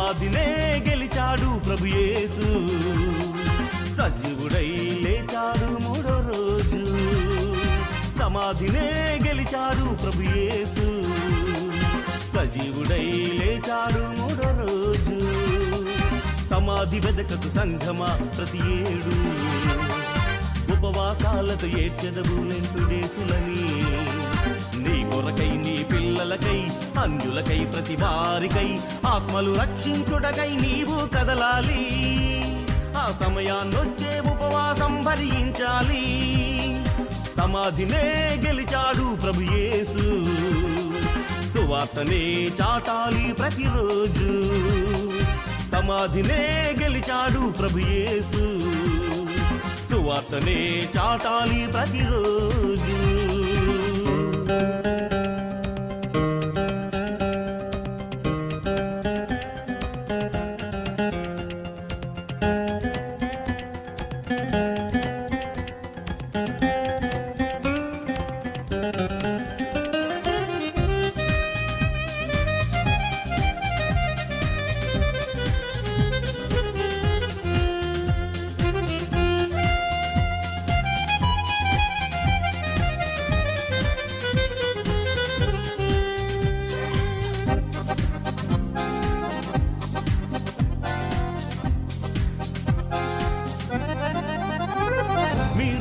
సమాధినే గెలిచాడు ప్రభు యేసు, సజీవుడై లేచాడు మూడో రోజు. సమాధినే గెలిచాడు ప్రభు యేసు, సజీవుడై లేచాడు మూడో రోజు. సమాధి వెదకకు సంఘమా ప్రతి ఏడు, ఉపవాసాలతో ఏడ్చెదవు లెంటుడేసులని. నీ కొరకై నీ పిల్లలకై అన్యులకై ప్రతి వారికై ఆత్మలు రక్షించుటకై నీవు కదలాలి. ఆ సమయాన్నొచ్చే ఉపవాసం భరించాలి. సమాధినే గెలిచాడు ప్రభు యేసు, సువార్తనే చాటాలి ప్రతిరోజు. సమాధినే గెలిచాడు ప్రభు యేసు, సువార్తనే చాటాలి ప్రతిరోజు.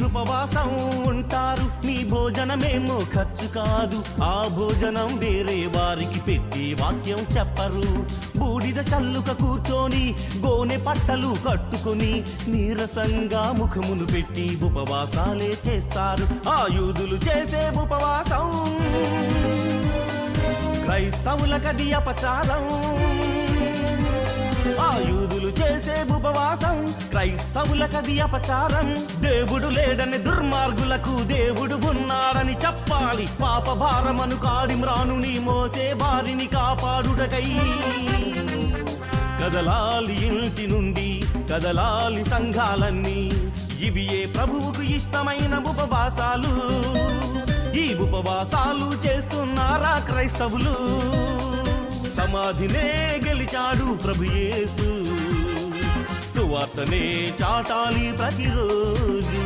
ఉపవాసం ఉంటారు, మీ భోజనమేమో ఖర్చు కాదు. ఆ భోజనం వేరే వారికి పెట్టి వాక్యం చెప్పరు. బూడిద చల్లుక కూర్చొని గోనె పట్టలు కట్టుకొని నీరసంగా ముఖమును పెట్టి ఉపవాసాలే చేస్తారు. ఆ యూదులు చేసే ఉపవాసం క్రైస్తవులకది అపచారం. ఆ యూదులు చేసే ఉపవాసం క్రైస్తవులకది అపచారం. దేవుడు లేడని దుర్మార్గులకు దేవుడు ఉన్నాడని చెప్పాలి. పాప భారమను కాడిమ్రానుని మోసే వారిని కాపాడుటకై కదలాలి ఇంటి నుండి, కదలాలి సంఘాలన్నీ. ఇవి ఏ ప్రభువుకు ఇష్టమైన ఉపవాసాలు. ఈ ఉపవాసాలు చేస్తున్నారా క్రైస్తవులు? సమాధినే గెలిచాడు ప్రభు యేసు, సువార్తనే చాటాలి ప్రతిరోజు.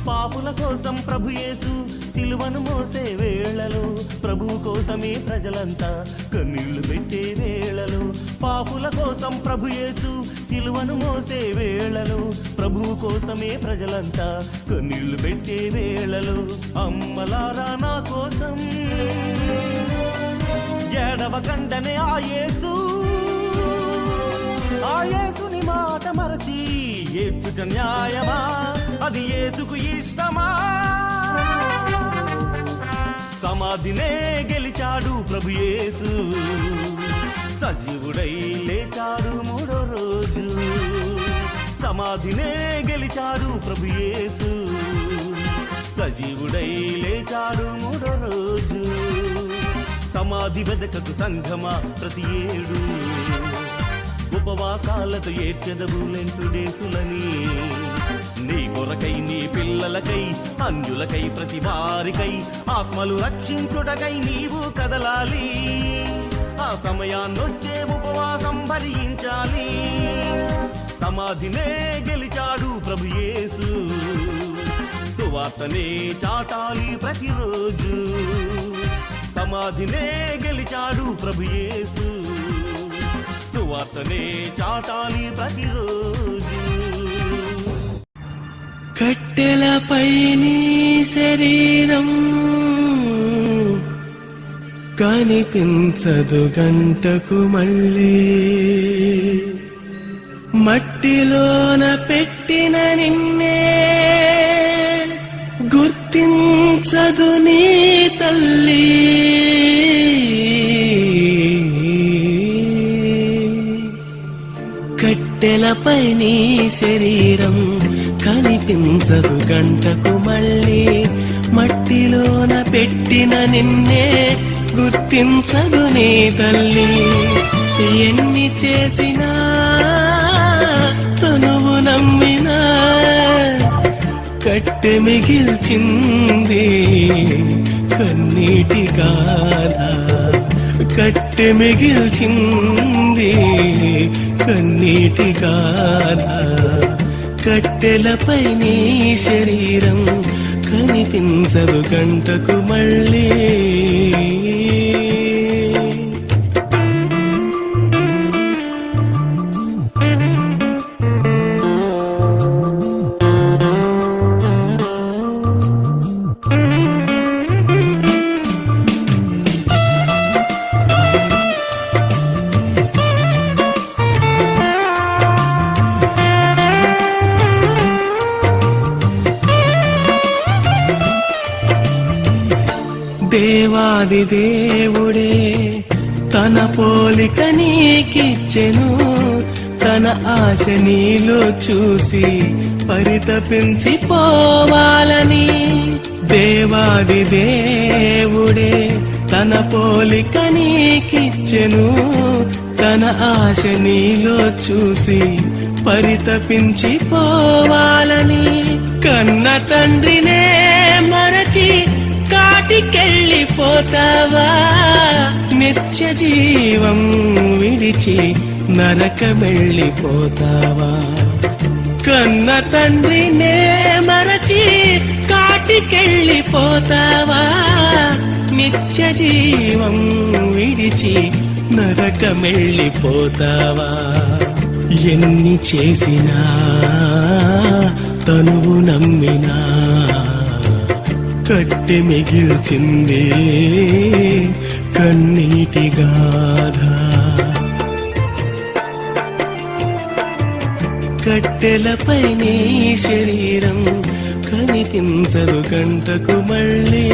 పాపుల కోసం ప్రభు యేసు సిలువను మోసే వేళలో, ప్రభువు కోసమే ప్రజలంతా కన్నీళ్లు పెట్టే వేళలో. పాపుల కోసం ప్రభు యేసు సిలువను మోసే వేళలో, ప్రభువు కోసమే ప్రజలంతా కన్నీళ్లు పెట్టే వేళలో. అమ్మలారా నా కోసం ఏడవకండనే ఆ యేసు, ఆ యేసుని మాట మరచి ఏడ్చుట న్యాయమా? అది యేసుకు ఇష్టమా? సమాధినే గెలిచాడు ప్రభు యేసు, సజీవుడై లేచాడు మూడో రోజు. సమాధినే గెలిచాడు ప్రభు యేసు, సజీవుడై లేచాడు మూడో రోజు. సమాధి వెదకకు సంఘమా ప్రతి ఏడు, ఉపవాసాలతో ఏడ్చెదవు లెంటుడేసులని. నీ కొరకై నీ పిల్లలకై అన్యులకై ప్రతి వారికై ఆత్మలు రక్షించుటకై నీవు కదలాలి. ఆ సమయాన్నొచ్చే ఉపవాసం భరించాలి. సమాధినే గెలిచాడు ప్రభు యేసు, సువార్తనే చాటాలి ప్రతిరోజు. సమాధినే గెలిచాడు ప్రభు యేసు, సువార్తనే చాటాలి ప్రతిరోజు. కట్టెలపై నీ శరీరం కనిపించదు గంటకు మళ్ళీ, మట్టిలోన పెట్టిన నిన్నే గుర్తించదు నీ తల్లి. కట్టెలపై నీ శరీరం కనిపించదు కనిపించదు గంటకు మళ్ళీ మట్టిలోన పెట్టిన నిన్నే గుర్తించదు నీ తల్లి ఎన్ని చేసినా తనువు నమ్మినా కట్టె మిగిల్చింది కన్నీటి గాథ కట్టె మిగిల్చింది కన్నీటి గాథ కట్టెలపై నీ శరీరం కనిపించదు గంటకు మళ్ళీ దేవాది దేవుడే తన పోలిక నీకిచ్చెను తన ఆశ నీలో చూసి పరితపించి పోవాలని దేవాది దేవుడే తన పోలిక నీకిచ్చెను తన ఆశ నీలో చూసి పరితపించి పోవాలని కన్న తండ్రినే మరచి కాటికెళ్ళిపోతావా నిత్య జీవం విడిచి నరకమెళ్ళిపోతావా కన్న తండ్రినే మరచి కాటికెళ్ళిపోతావా నిత్య జీవం విడిచి నరకమెళ్ళిపోతావా ఎన్ని చేసినా తనువు నమ్మినా కట్టె మిగిల్చింది కన్నీటి గాథ కట్టెలపై నీ శరీరం కనిపించదు గంటకు మళ్ళీ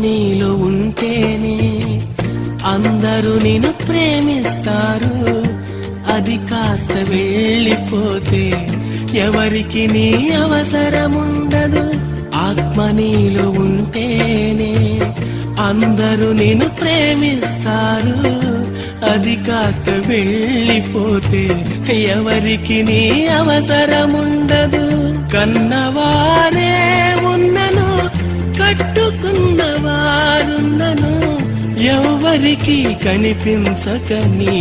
నీలో ఉంటేనే అందరూ నిన్ను ప్రేమిస్తారు అది కాస్త వెళ్ళిపోతే ఎవరికి నీ అవసరముండదు ఆత్మ నీలో ఉంటేనే అందరూ నిన్ను ప్రేమిస్తారు అది కాస్త వెళ్ళిపోతే ఎవరికి నీ అవసరముండదు కన్నవారే ఉన్నను కట్టుకున్నవారున్నను ఎవరికి కనిపించకని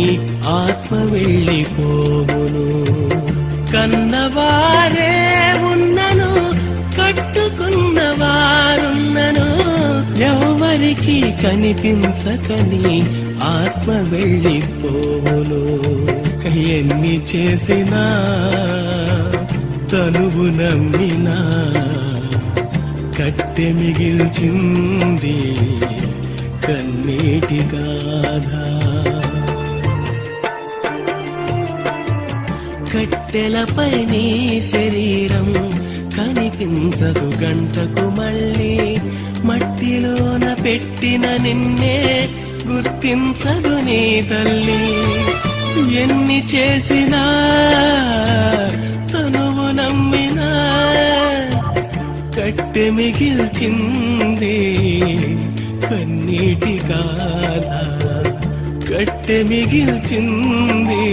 ఆత్మ వెళ్ళిపోవును కన్నవారే ఉన్నను కట్టుకున్నవారున్నను ఎవరికి కనిపించకని ఆత్మ వెళ్ళిపోవును ఎన్ని చేసినా తనువు నమ్మినా కట్టె మిగిల్చింది కన్నీటి గాథ కట్టెలపై నీ శరీరం కనిపించదు గంటకు మళ్ళీ మట్టిలోన పెట్టిన నిన్నే గుర్తించదు నీ తల్లి ఎన్ని చేసినా తనువు నమ్మినా కట్టె మిగిల్చింది కన్నీటి గాథ కట్టె మిగిల్చింది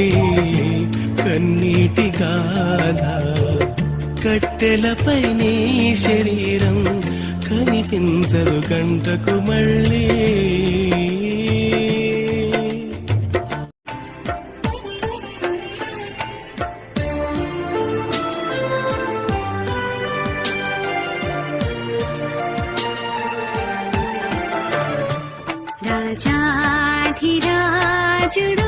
కన్నీటి గాథ కట్టెలపై నీ శరీరం కనిపించదు గంటకు మళ్ళీ రాజాధిరాజుడు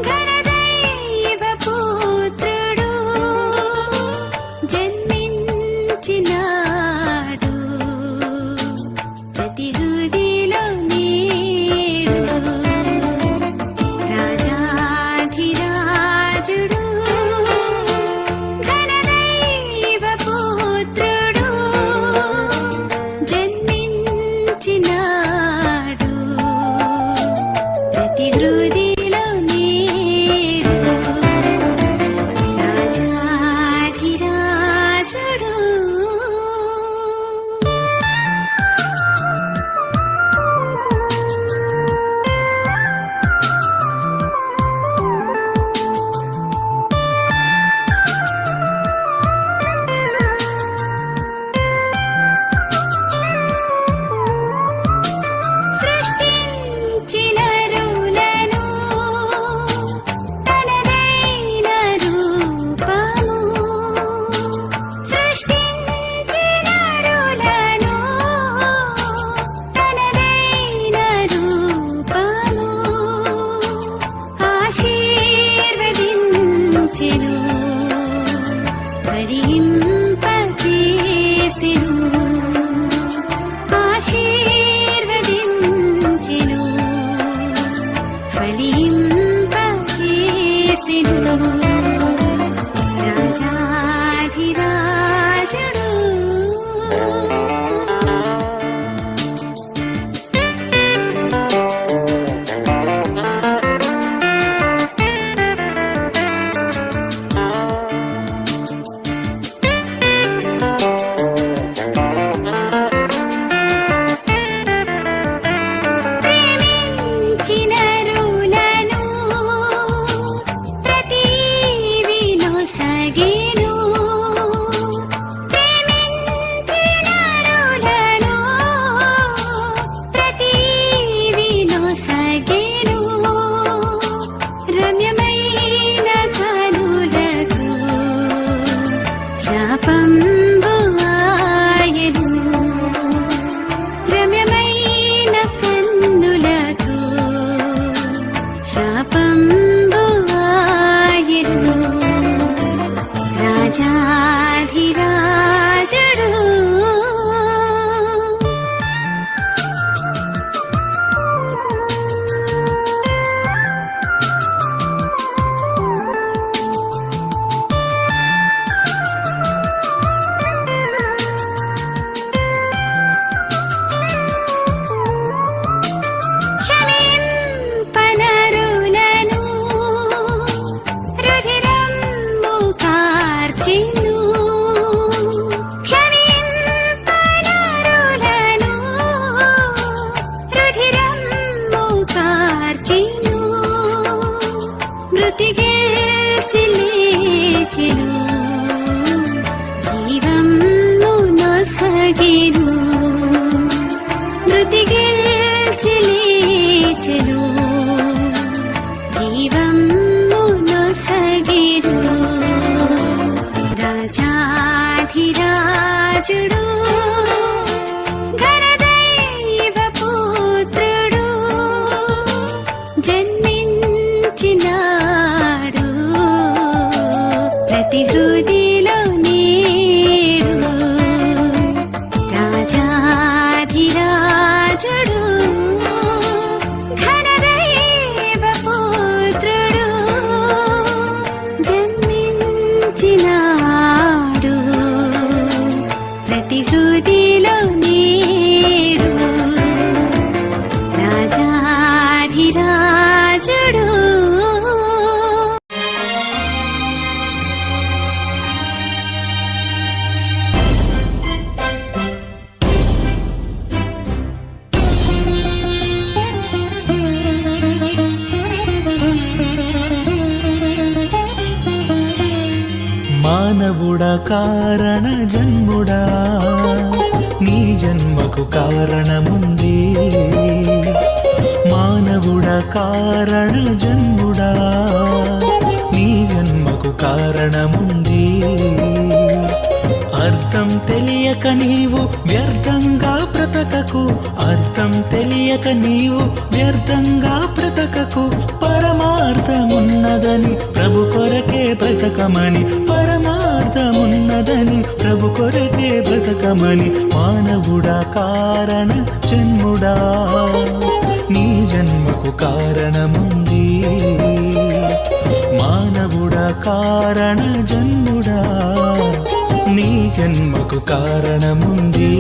ఘనదైవ పుత్రుడు జన్మ చేసెను ఆశీర్వదించెను ఫలింపచేసెను రాజాధిరాజుడు చినరులను ప్రతివిను సగెను ప్రేమించినరులను ప్రతివిను సగెను రమ్యమైన కనులకు శాపంబు ఆయెను రమ్యమైన కన్నులకు శాపంబు ఆయెను రాజాధిరాజుడు క్షమింపనరులను రుధిరమ్ము కార్చెను క్షమింపనరులను రుధిరమ్ము కార్చెను మృతి గెలిచి లేచెను జీవమ్ము నొసగెను మృతి గెలిచి లేచెను జీవమ్ము నొసగెను రాజాధిరాజుడు ఘనదైవ పుత్రుడు జన్మించినాడు ప్రతి హృదిలో నేడు రాజాధిరాజుడు ఘనదైవ పుత్రుడు జన్మించినాడు ప్రతి హృదిలో నేడు రాజాధిరాజుడు మానవుడా కారణ జన్ముడా నీ జన్మకు కారణముంది మానవుడా కారణ జన్ముడా నీ జన్మకు కారణముంది అర్థం తెలియక నీవు వ్యర్థంగా బ్రతకకు అర్థం తెలియక నీవు వ్యర్థంగా బ్రతకకు పరమార్థమున్నదని ప్రభు కొరకే బ్రతకమని పరమార్థమున్నదని ప్రభు కొరకే బ్రతకమని మానవుడా కారణ జన్ముడా నీ జన్మకు కారణముంది మానవుడా కారణ జన్ముడా నీ జన్మకు కారణముంది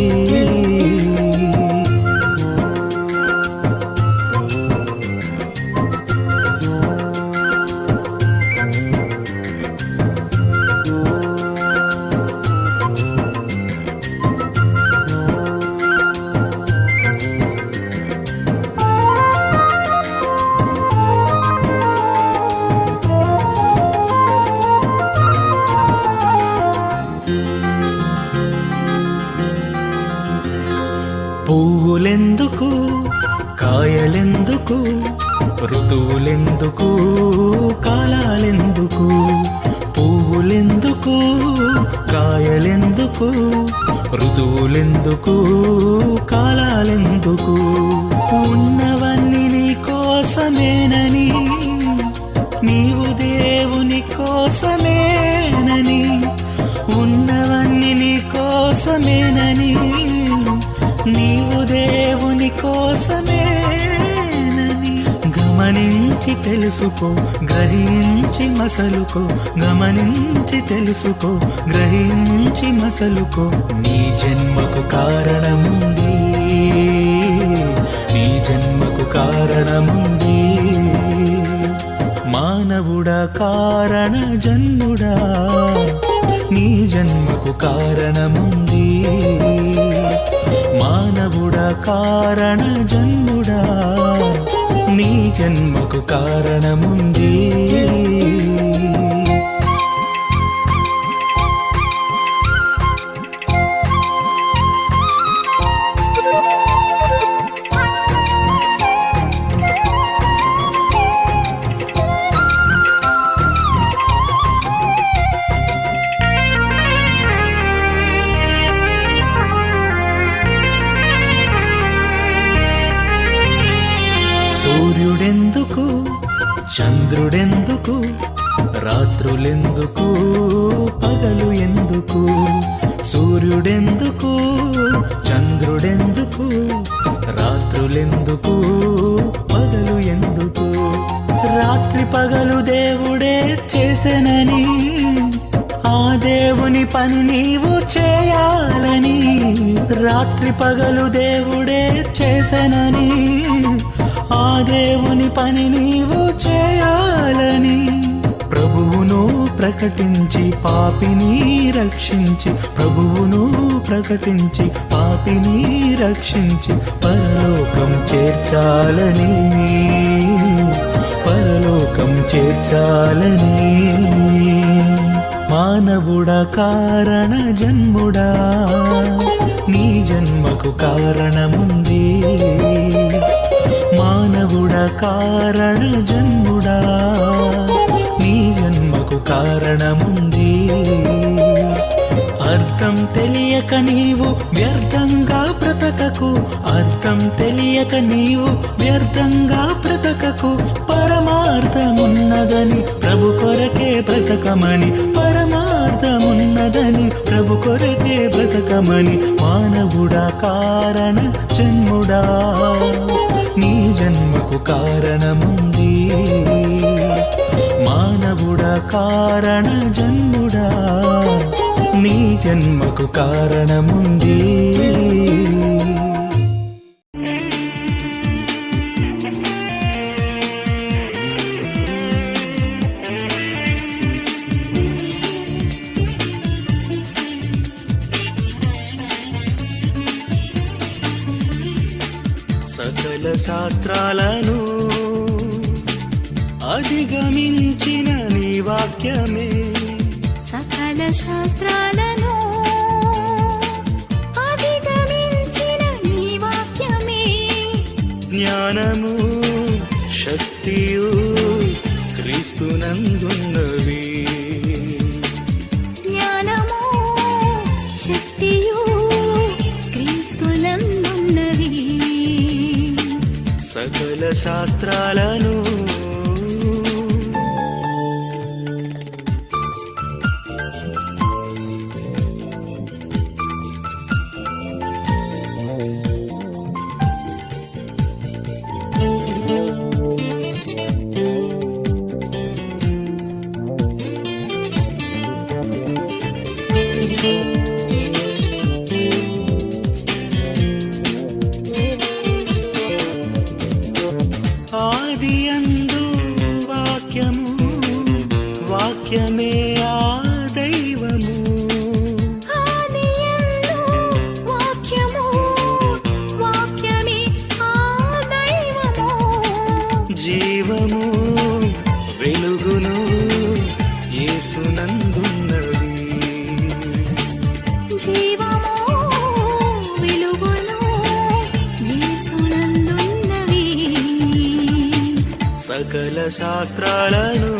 పువ్వులెందుకు కాయలెందుకు ఋతువులెందుకు కాలాలెందుకు పువ్వులెందుకు కాయలెందుకు ఋతువులెందుకు కాలాలెందుకు ఉన్నవన్నీ నీ కోసమేనని నీవు దేవుని కోసమేనని ఉన్నవన్నీ నీ కోసమేనని, నీవు దేవుని కోసమేనని గమనించి తెలుసుకో, గ్రహించి మసలుకో, గమనించి తెలుసుకో, గ్రహించి మసలుకో. నీ జన్మకు కారణముంది, నీ జన్మకు కారణముంది. మానవుడా కారణ జన్ముడా, నీ జన్మకు కారణముంది. మానవుడా కారణ జన్ముడా, నీ జన్మకు కారణముంది. సూర్యుడెందుకు, చంద్రుడెందుకు, రాత్రులెందుకు, పగలు ఎందుకు? సూర్యుడెందుకు, చంద్రుడెందుకు, రాత్రులెందుకు, పగలు ఎందుకు? రాత్రి పగలు దేవుడే చేసెనని, ఆ దేవుని పని నీవు చేయాలని. రాత్రి పగలు దేవుడే చేసెనని, ఆ దేవుని పని నీవు చేయాలని. ప్రభువును ప్రకటించి పాపిని రక్షించి, ప్రభువును ప్రకటించి పాపిని రక్షించి పరలోకం చేర్చాలని, పరలోకం చేర్చాలని. మానవుడా కారణ జన్ముడా, నీ జన్మకు కారణముంది. మానవుడా కారణ జన్ముడా, నీ జన్మకు కారణముంది. అర్థం తెలియక నీవు వ్యర్థంగా బ్రతకకు, అర్థం తెలియక నీవు వ్యర్థంగా బ్రతకకు. పరమార్థమున్నదని ప్రభు కొరకే బ్రతకమని, పరమార్థమున్నదని ప్రభు కొరకే బ్రతకమని. మానవుడా కారణ జన్ముడా, నీ జన్మకు కారణముంది. మానవుడా కారణ జన్ముడా, నీ జన్మకు కారణముంది. సకల శాస్త్రాలను అధిగమించిన నీ వాక్యమే, సకల శాస్త్రాలను అధిగమించిన నీ వాక్యమే. జ్ఞానము శక్తియు క్రీస్తునందున్నవి, జ్ఞానము శక్తియు క్రీస్తునందున్నవి. సకల శాస్త్రాలను ఆదియందు వాక్యము, వాక్యమే ఆ దైవము. ఆదియందు వాక్యము, వాక్యమే ఆ దైవము. జీవము వెలుగును యేసునందున్నవి, జీవము వెలుగును యేసునందున్నవి. సకల శాస్త్రాలను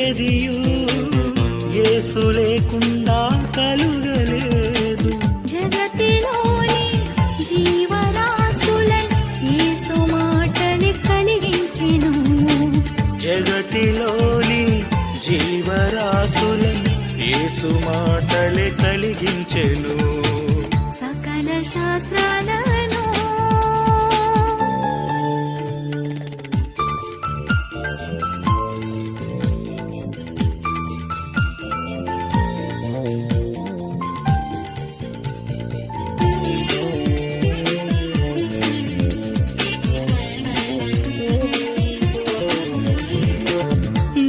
ఏదియు యేసు లేకుండా కలుగలేదు. జగతిలోని జీవరాశులై యేసు మాటని కలిగించెను. జగతిలోని జీవరాశులై యేసు మాటలే కలిగించెను. సకల శాస్త్రాలను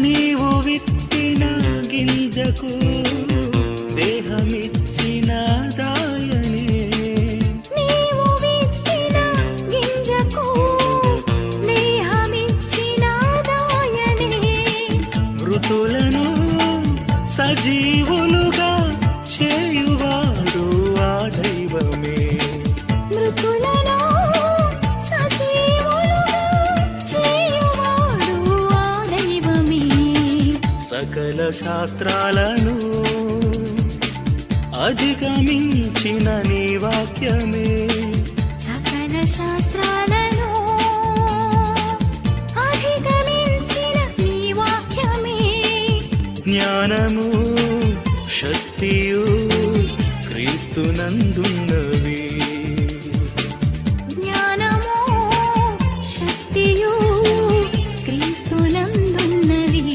నీవు విత్తిన గింజకు దేహమిచ్చిన దాయనే. నీవు విత్తిన గింజకు దేహమిచ్చిన దాయనే. మృతులను సజీవులుగా చేయువాడు ఆ దైవమే. మృతులను సజీవులుగా చేయువాడు ఆ దైవమే. సకల శాస్త్రాలను అధిగమించిన నీ వాక్యమే. సకల శాస్త్రాలను అధిగమించిన నీ వాక్యమే. జ్ఞానము శక్తియు క్రీస్తునందున్నవి. జ్ఞానము శక్తియు క్రీస్తునందున్నవి.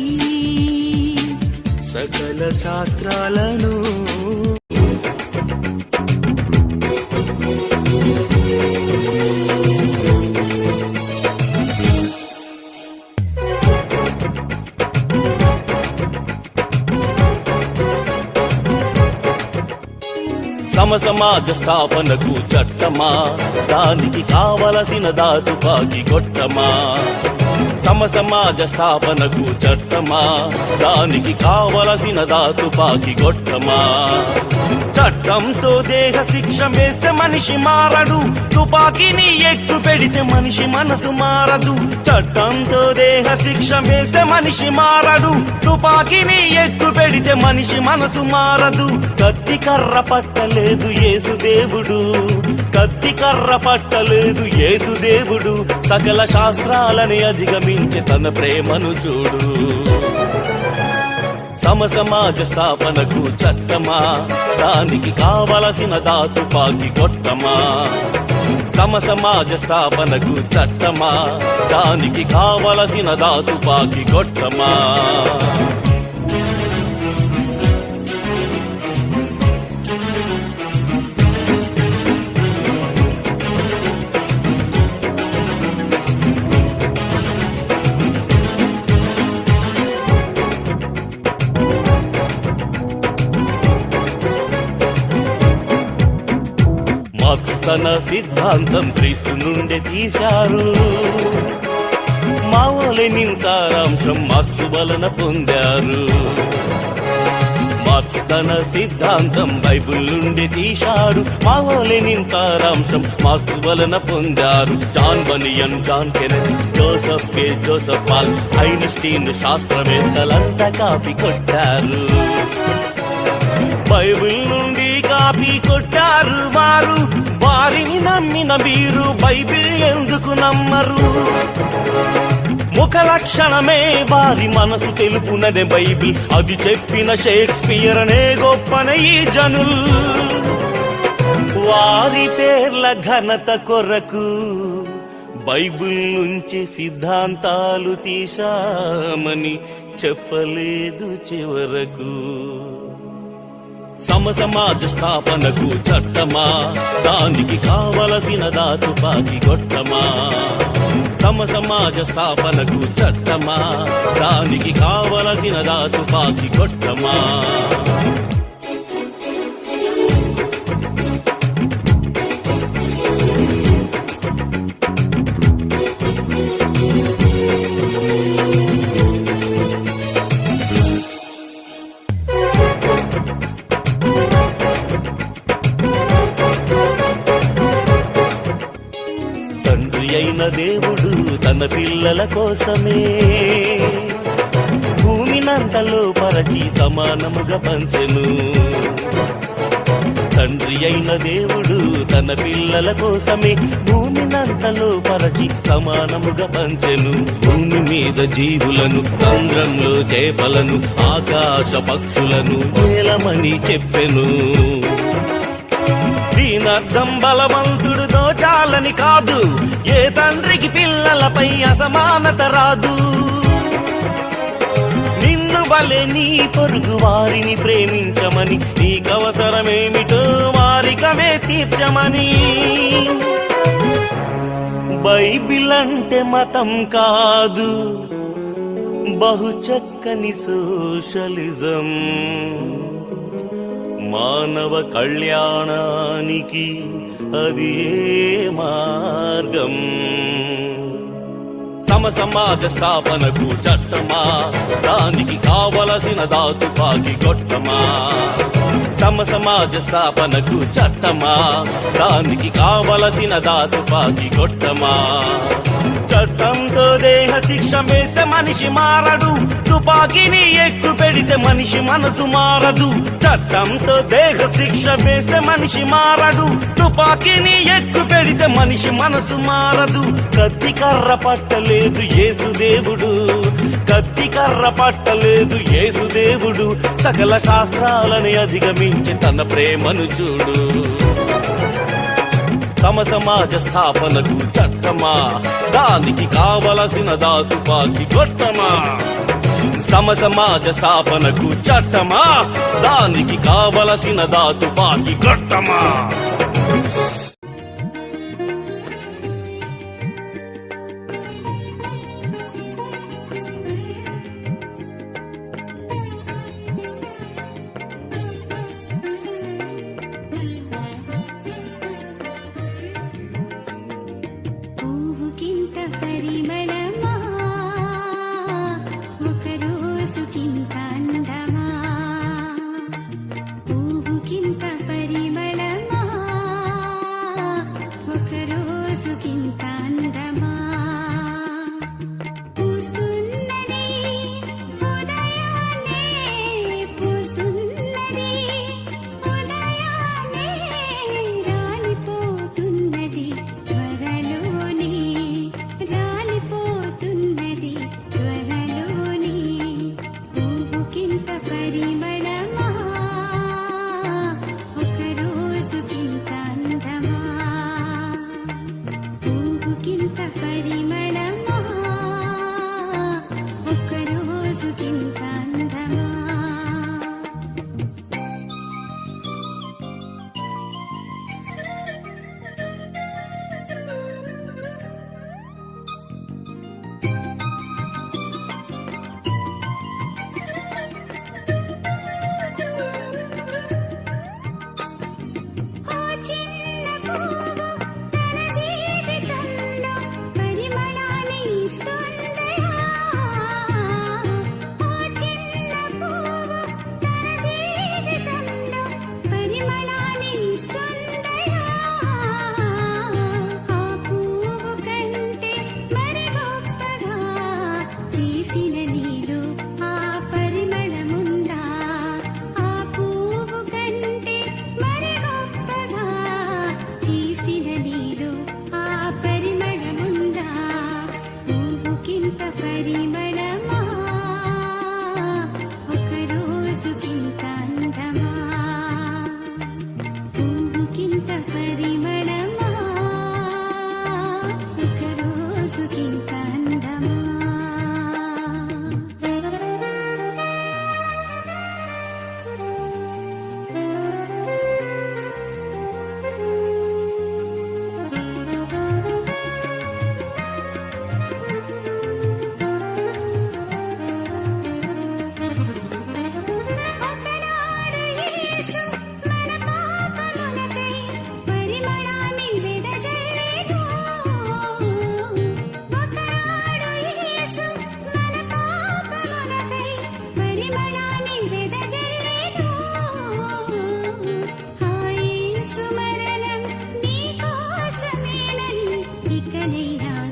సకల శాస్త్రాలను సమసమాజ స్థాపనకు చట్టమా, దానికి కావలసిన దాతుపాకి గొట్టమా. సమసమాజ స్థాపనకు చట్టమా, దానికి కావలసిన దాతుపాకి గొట్టమా. చట్టంతో దేహ శిక్ష వేస్తే మనిషి మారడు, తుపాకీని ఎక్కు పెడితే మనిషి మనసు మారదు. చట్టంతో దేహ శిక్ష వేస్తే మనిషి మారడు, తుపాకీని ఎక్కు పెడితే మనిషి మనసు మారదు. కత్తి కర్ర పట్టలేదు యేసుదేవుడు, కత్తి కర్ర పట్టలేదు యేసుదేవుడు. సకల శాస్త్రాలని అధిగమించి తన ప్రేమను చూడు. సమసమాజ స్థాపనకు చట్టమా, దానికి కావలసిన దాతుపాకి కొట్టమా. సమసమాజ స్థాపనకు చట్టమా, దానికి కావలసిన దాతుపాకి కొట్టమా. మార్క్స్ తన సిద్ధాంతం క్రీస్తు నుండి తీశారు. మావో లెనిన్ సారాంశం మార్క్స్ వలన పొందారు. మార్క్స్ తన సిద్ధాంతం బైబిల్ నుండి తీశాడు. మావో లెనిన్ సారాంశం మార్క్స్ వలన పొందారు. జాన్ బనియన్, జాన్ కెనెత్, జోసెఫ్ కే, జోసెఫ్ పాల్, ఐన్స్టీన్ శాస్త్రవేత్తలంతా కాపీ కొట్టారు. బైబిల్ నుండి కాపీ కొట్టారు వారు. వారిని నమ్మిన మీరు బైబిల్ ఎందుకు నమ్మరు? ముఖ లక్షణమే వారి మనసు తెలుపుననే బైబిల్, అది చెప్పిన షేక్స్పియర్ అనే గొప్పన ఈ జనుల్. వారి పేర్ల ఘనత కొరకు బైబిల్ నుంచి సిద్ధాంతాలు తీశామని చెప్పలేదు చివరకు. సమసమాజ స్థాపనకు చట్టమా, దానికి కావలసిన దాతుపాకి కొట్టమా. సమసమాజ స్థాపనకు చట్టమా, దానికి కావలసిన దాతుపాకి కొట్టమా. అయిన దేవుడు తన పిల్లల కోసమే భూమిన భూమినంతలో పరచి సమానముగా పంచెను. తండ్రి అయిన దేవుడు తన పిల్లల కోసమే భూమినంతలో పరచి సమానముగా పంచెను. భూమి మీద జీవులను, చంద్రంలో చేపలను, ఆకాశ పక్షులను ఏలమని చెప్పెను. దీనర్థం బలవంతుడు దోచాలని కాదు, ఏ తండ్రికి పిల్లలపై అసమానత రాదు. నిన్ను వలె నీ పొరుగు వారిని ప్రేమించమని, నీకవసరమేమిటో వారికమే తీర్చమని. బైబిల్ అంటే మతం కాదు, బహు చక్కని సోషలిజం. మానవ కళ్యాణానికి అది ఏ మార్గం. సమాజ స్థాపనకు చట్టమా, దానికి కావలసిన దాతుపాకి కొట్టమా. సమాజ స్థాపనకు చట్టమా, దానికి కావలసిన దాతుపాకి కొట్టమా. చట్టంతో దేహ శిక్ష వేస్తే మనిషి మారడు, తుపాకీని ఎక్కు పెడితే మనిషి మనసు మారదు. చట్టంతో దేహ శిక్ష వేస్తే మనిషి మారడు, తుపాకీని ఎక్కు పెడితే మనిషి మనసు మారదు. కత్తి కర్ర పట్టలేదు యేసుదేవుడు, కత్తి కర్ర పట్టలేదు యేసుదేవుడు. సకల శాస్త్రాలని అధిగమించి తన ప్రేమను చూడు. సమాజ స్థాపనకు చట్టమా, దానికి కావలసిన దాతుపాకి కొట్టమా. సమాజ స్థాపనకు చట్టమా, దానికి కావలసిన దాతుపాకి కొట్టమా.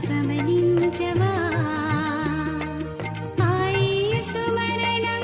గమనించవా, ఆ యేసు మరణం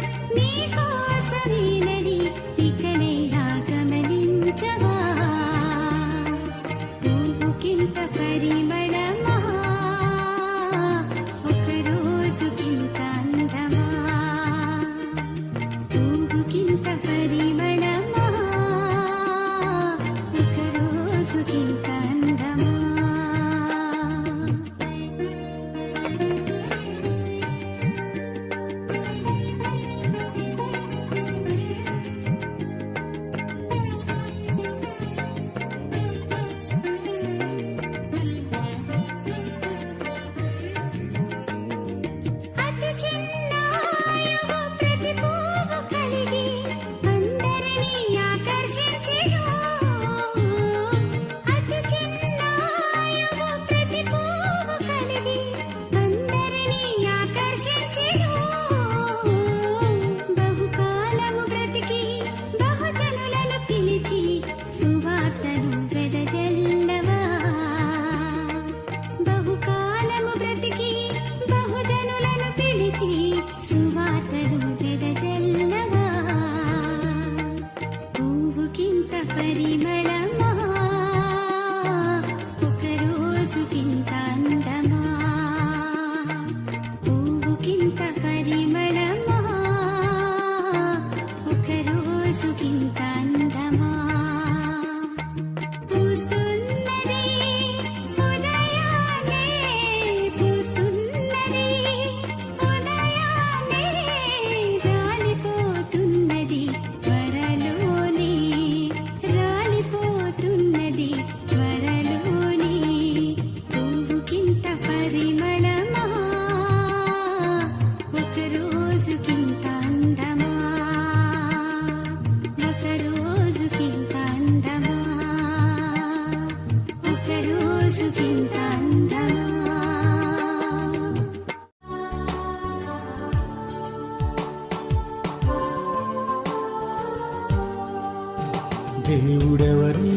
దేవుడెవరు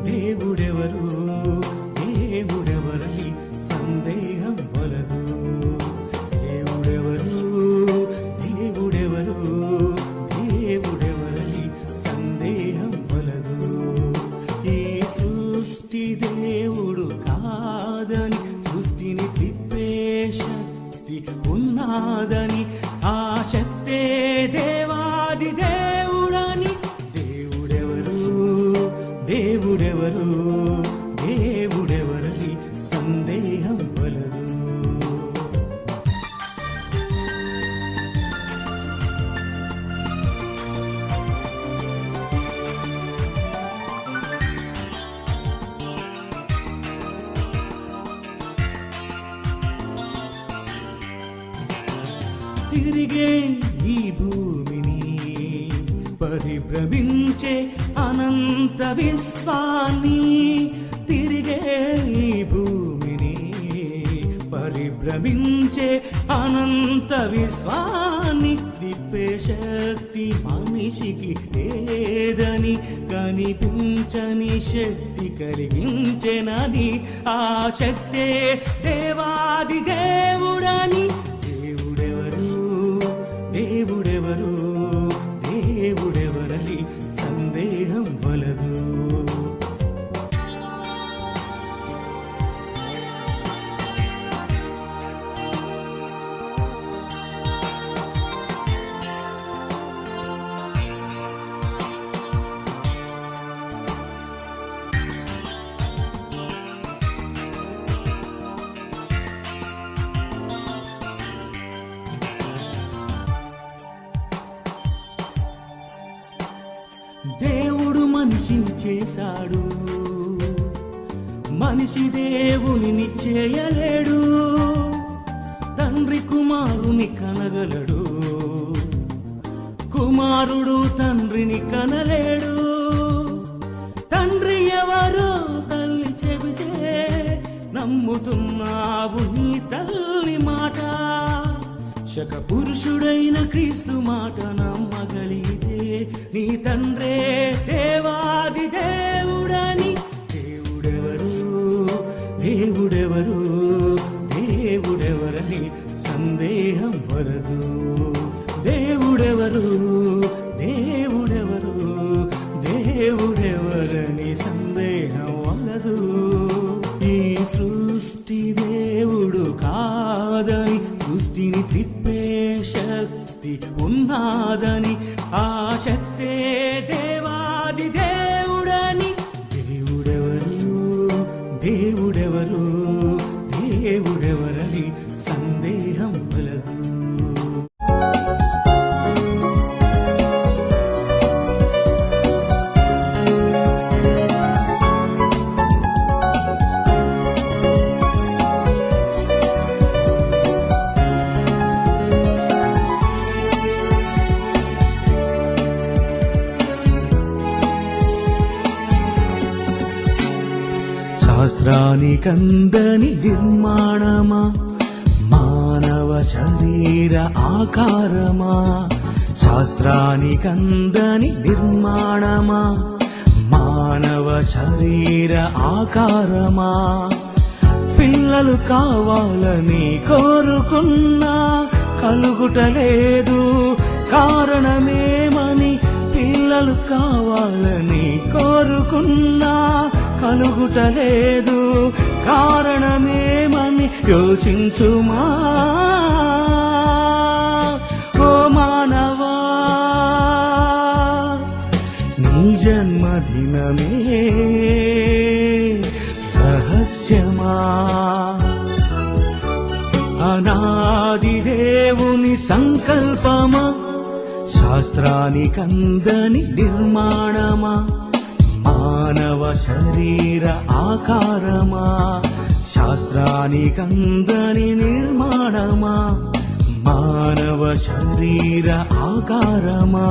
దేవుడెవరు దేవుడెవరని సందేహం వలదు. దేవుడెవరు దేవుడెవరు దేవుడెవరని సందేహం వలదు. ఈ సృష్టి దేవుడు కాదని, సృష్టిని తిప్పే శక్తి ఉన్నాదని, ఆ శక్తే దేవాది దేవుడని. దేవుడెవరు దేవుడెవరు దేవుడెవరని సందేహం వలదు. తిరిగే ఈ భూమిని పరిభ్రమించే అనంత విశ్వాన్ని, తిరిగే ఈ భూమిని పరిభ్రమించే అనంత విశ్వాన్ని తిప్పే శక్తి మనిషికి లేదని, కనిపించని శక్తి కలిగించెనని, ఆ శక్తే దేవాది దేవుడని. దేవుడెవరు దేవుడెవరు దేవుడెవరని సందేహం వలదు. దేవుడు మనిషిని చేశాడు, మనిషి దేవునిని చేయలేడు. తండ్రి కుమారుని కనగలడు, కుమారుడు తండ్రిని కనలేడు. తండ్రి ఎవరో తల్లి చెబితే నమ్ముతున్నావు నీ తల్లి మాట. శక పురుషుడైన క్రీస్తు మాట నమ్మగలిగితే నీ తండ్రే దేవాది దేవుడని. దేవుడెవరు దేవుడెవరు దేవుడెవరని సందేహం వలదు. దేవుడెవరు దేవుడెవరు దేవుడెవరని సందేహం వలదు. ఈ సృష్టి దేవుడు కాదని, సృష్టిని తిప్పే శక్తి ఉన్నాదని, ఆ శక్తే దేవాది దేవుడని. దేవుడెవరు దేవుడెవరు దేవుడెవరని సందేహం వలదు. శాస్త్రానికందని నిర్మాణమా, మానవ శరీర ఆకారమా. శాస్త్రానికందని నిర్మాణమా, మానవ శరీర ఆకారమా. పిల్లలు కావాలని కోరుకున్నా కలుగుటలేదు, కారణమేమని. పిల్లలు కావాలని కోరుకున్నా కలుగుటలేదు, కారణమేమని యోచించుమా. ఓ మానవా, నీ జన్మదినమే రహస్యమా. అనాది దేవుని సంకల్పమా, శాస్త్రానికందని నిర్మాణమా, మానవ శరీర ఆకారమా. శాస్త్రానికందని నిర్మాణమా, మానవ శరీర ఆకారమా.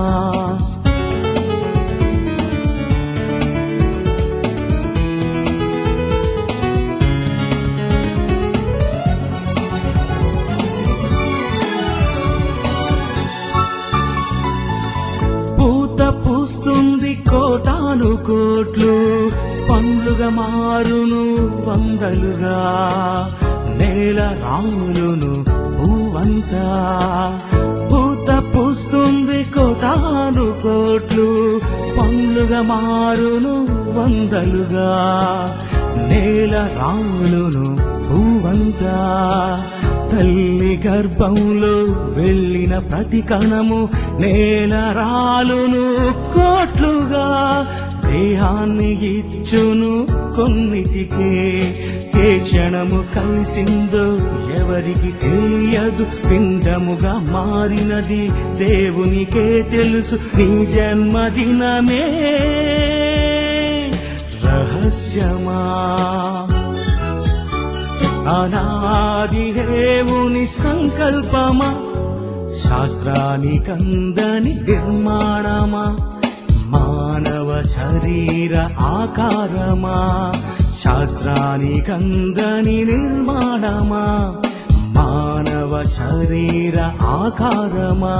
పూత పూస్తుంది కోత కోట్లు పండ్లుగా మారును వందలుగా, నేల రాలును పువ్వంతా, పూత పూస్తుంది కోటాను కోట్లు పండ్లుగా మారును వందలుగా, నేల రాలును పువ్వంతా. తల్లి గర్భంలో వెళ్ళిన ప్రతి కణము నేల రాలును కోట్లుగా, దేహాన్ని ఇచ్చును కొన్నిటికే, ఏ క్షణము కలిసిందో ఎవరికి తెలియదు, పిండముగా మారినది దేవునికే తెలుసు. నీ జన్మదినమే రహస్యమా, అనాది దేవుని సంకల్పమా, శాస్త్రానికందని నిర్మాణమా, మానవ శరీర ఆకారమా, శాస్త్రానికందని నిర్మాణమా, మానవ శరీర ఆకారమా.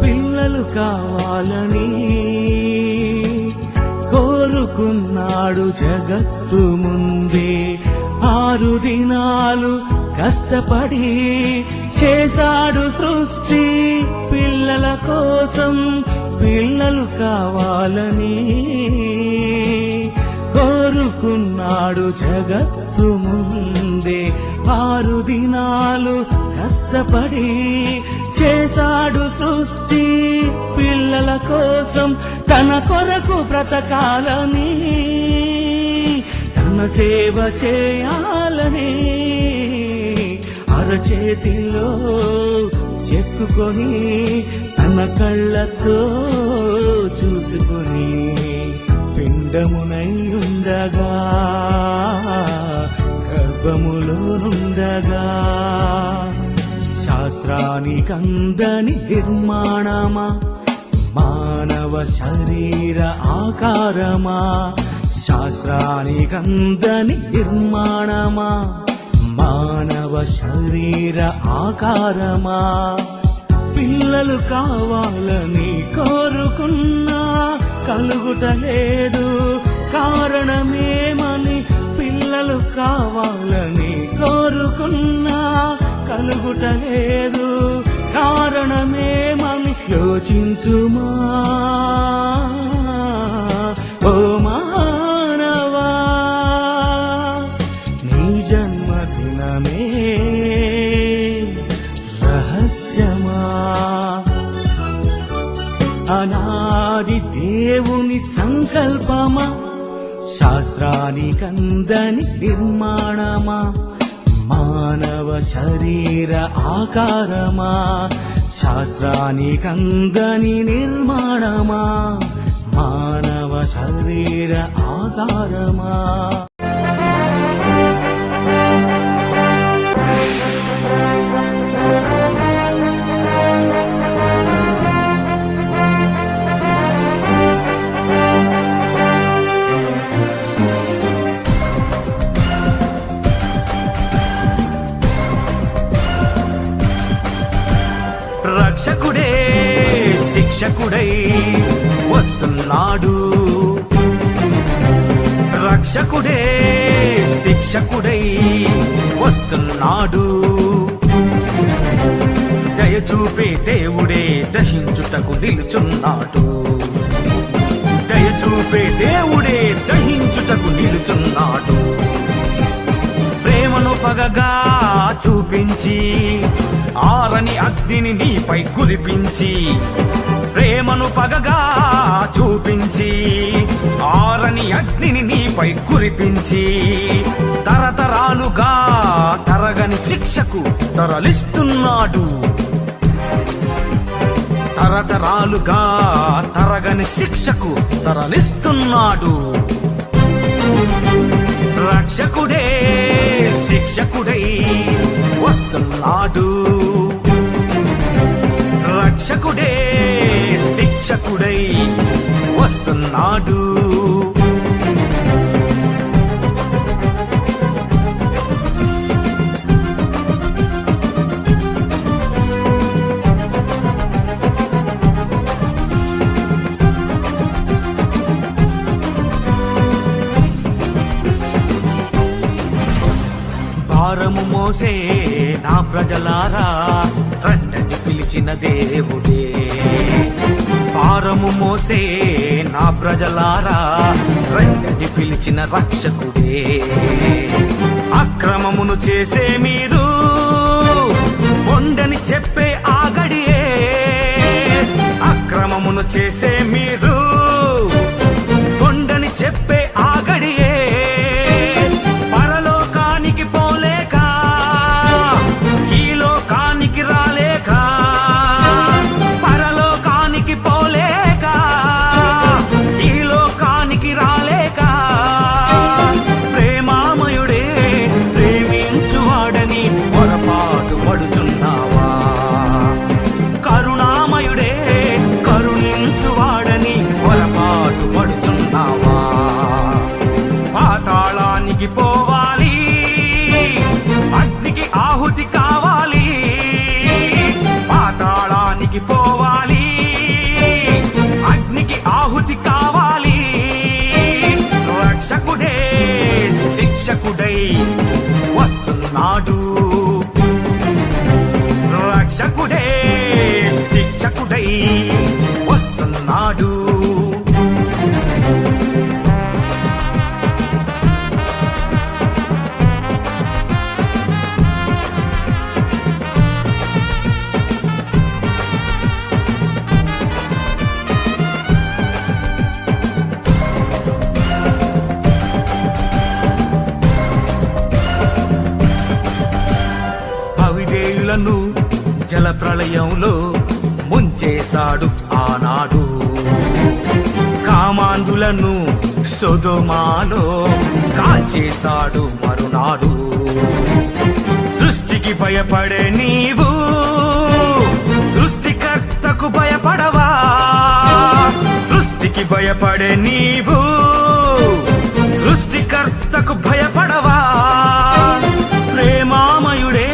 పిల్లలు కావాలని కోరుకున్నాడు జగత్తు ముందే, 6 దినాలు కష్టపడి చేశాడు సృష్టి పిల్లల కోసం. పిల్లలు కావాలని కోరుకున్నాడు జగత్తు ముందే, 6 దినాలు కష్టపడి చేశాడు సృష్టి పిల్లల కోసం. తన కొరకు బ్రతకాలని, తన సేవ చేయాలని, అరచేతిలో చెక్కుకొని తన కళ్ళతో చూసుకొని పిండమునై ఉండగా, గర్భములోనుండగా, శాస్త్రానికందని నిర్మాణమా, మానవ శరీర ఆకారమా, శాస్త్రానికందని నిర్మాణమా, మానవ శరీర ఆకారమా. పిల్లలు కావాలని కోరుకున్నా కలుగుటలేదు, కారణమేమని. పిల్లలు కావాలని కోరుకున్నా కలుగుటలేదు, కారణమేమని యోచించుమా ఓ మానవా. నీ జన్మదినమే రహస్యమా, అనాది దేవుని సంకల్పమా, శాస్త్రానికందని నిర్మాణమా, మానవ శరీర ఆకారమా, శాస్త్రానికందని నిర్మాణమా, మానవ శరీర ఆకారమా. రక్షకుడే శిక్షకుడై వస్తున్నాడు, రక్షకుడే శిక్షకుడై వస్తున్నాడు. దయచూపే దేవుడే దహించుటకు నిలుచున్నాడు, దయచూపే దేవుడే దహించుటకు నిలుచున్నాడు. ప్రేమను పగగా చూపించి ఆరని అగ్నిని నీపై కురిపించి, ప్రేమను పగగా చూపించి ఆరని అగ్నిని నీపై కురిపించి, తరతరాలుగా తరగని శిక్షకు తరలిస్తున్నాడు, తరతరాలుగా తరగని శిక్షకు తరలిస్తున్నాడు. రక్షకుడే శిక్షకుడై వస్తున్నాడు, రక్షకుడే శిక్షకుడై వస్తున్నాడు. భారము మోసే నా ప్రజలారా రండని పిలిచిన దేవుడే, భారము మోసే నా ప్రజలారా రండని పిలిచిన రక్షకుడే. అక్రమమును చేసే మీరు పొండని చెప్పే ఆగడియే, అక్రమమును చేసే మీరు పొండని చెప్పే ఆగడియే. పరలోకానికి పోలేక ఈ లోకానికి రాలేక, పరలోకానికి పోలేక ఈ లోకానికి రాలేక, ప్రేమామయుడే ప్రేమించువాడని పొరపాటు పడుచున్నావా, కరుణామయుడే కరుణించువాడని పొరపాటు పడుచున్నావా. పాతాళానికి పోవాలి, అగ్నికి ఆహుతి కావాలి, పాతాళానికి పోవాలి, అగ్నికి ఆహుతి కావాలి. రక్షకుడే శిక్షకుడై వస్తున్నాడు, రక్షకుడే శిక్షకుడై వస్తున్నాడు. అవిధేయులను జల ప్రళయంలో ముంచేశాడు ఆనాడు, కామాంధులను సొదొమాలో కాల్చేశాడు మరునాడు. సృష్టికి భయపడే నీవు సృష్టికర్తకు భయపడవా, సృష్టికి భయపడే నీవు సృష్టికర్తకు భయపడవా. ప్రేమామయుడే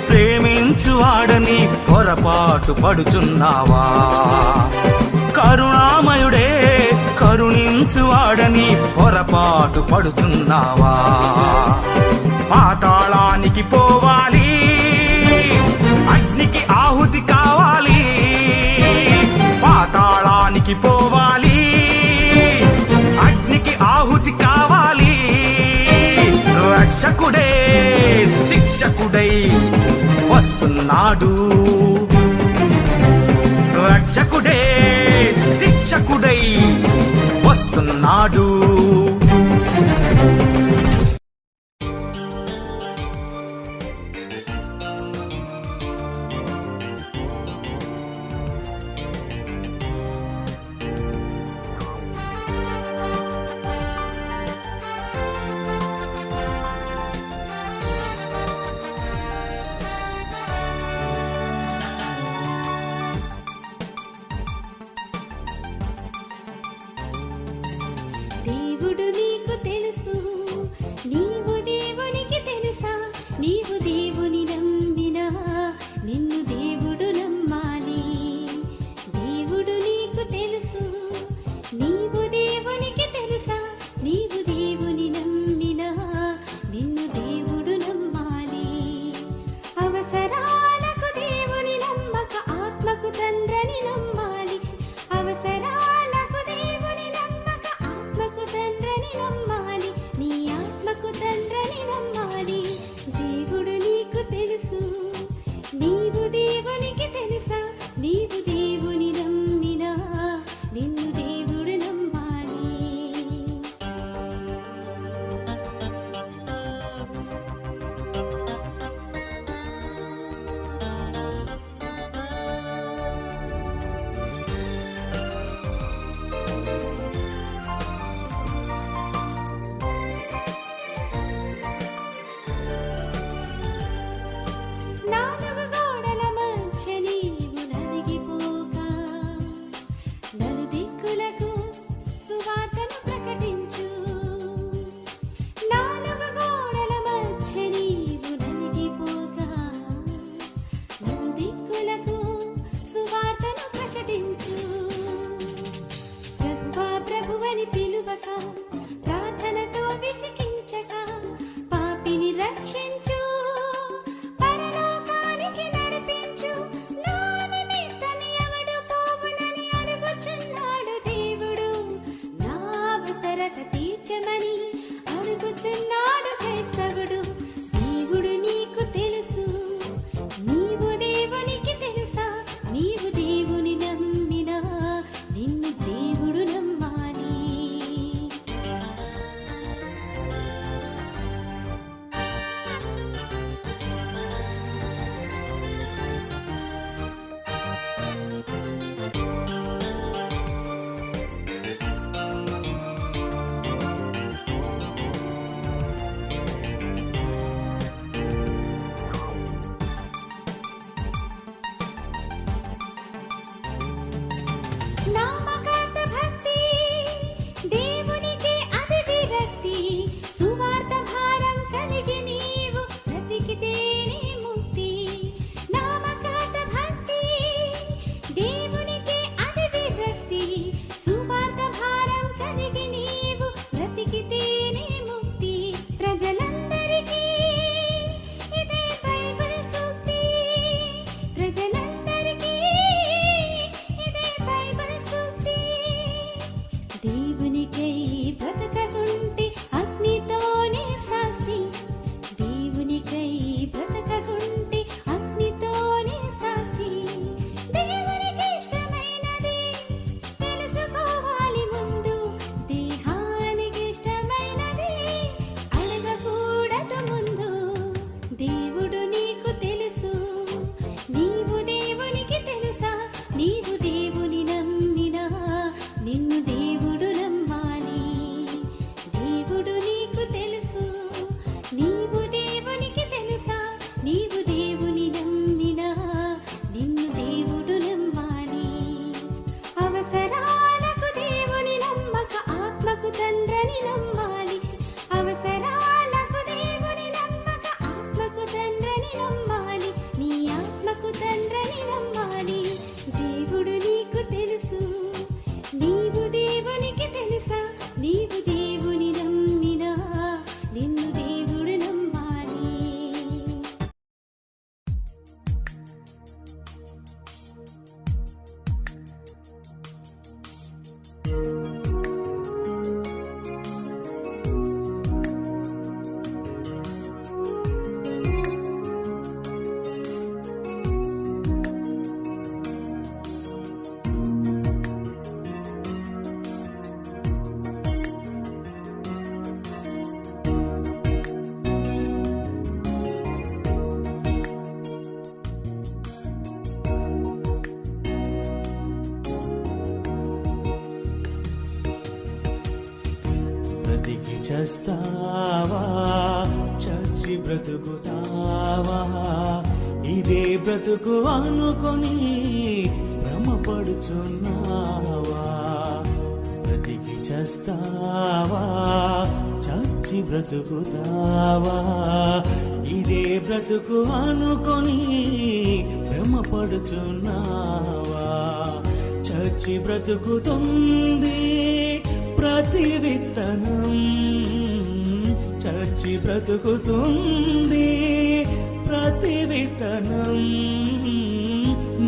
ప్రేమించువాడని పొరపాటు పడుచున్నావా, కరుణామయుడే కరుణించువాడని పొరపాటు పడుచున్నావా. పాతాళానికి పోవాలి, అగ్నికి ఆహుతి కావాలి, పాతాళానికి పోవాలి, అగ్నికి ఆహుతి కావాలి. రక్షకుడే శిక్షకుడై వస్తున్నాడు, రక్షకుడే శిక్షకుడై వస్తున్నాడు. దేవుడు బ్రతికి చేస్తావా చచ్చి బ్రతుకుతావా ఇదే బ్రతుకు అనుకొని భ్రమపడుచున్నావా బ్రతికి చేస్తావా చచ్చి బ్రతుకుతావా ఇదే బ్రతుకు అనుకొని భ్రమపడుచున్నావా చచ్చి బ్రతుకుతుంది ప్రతి విత్తనం చచ్చి బ్రతుకుతుంది ప్రతి విత్తనం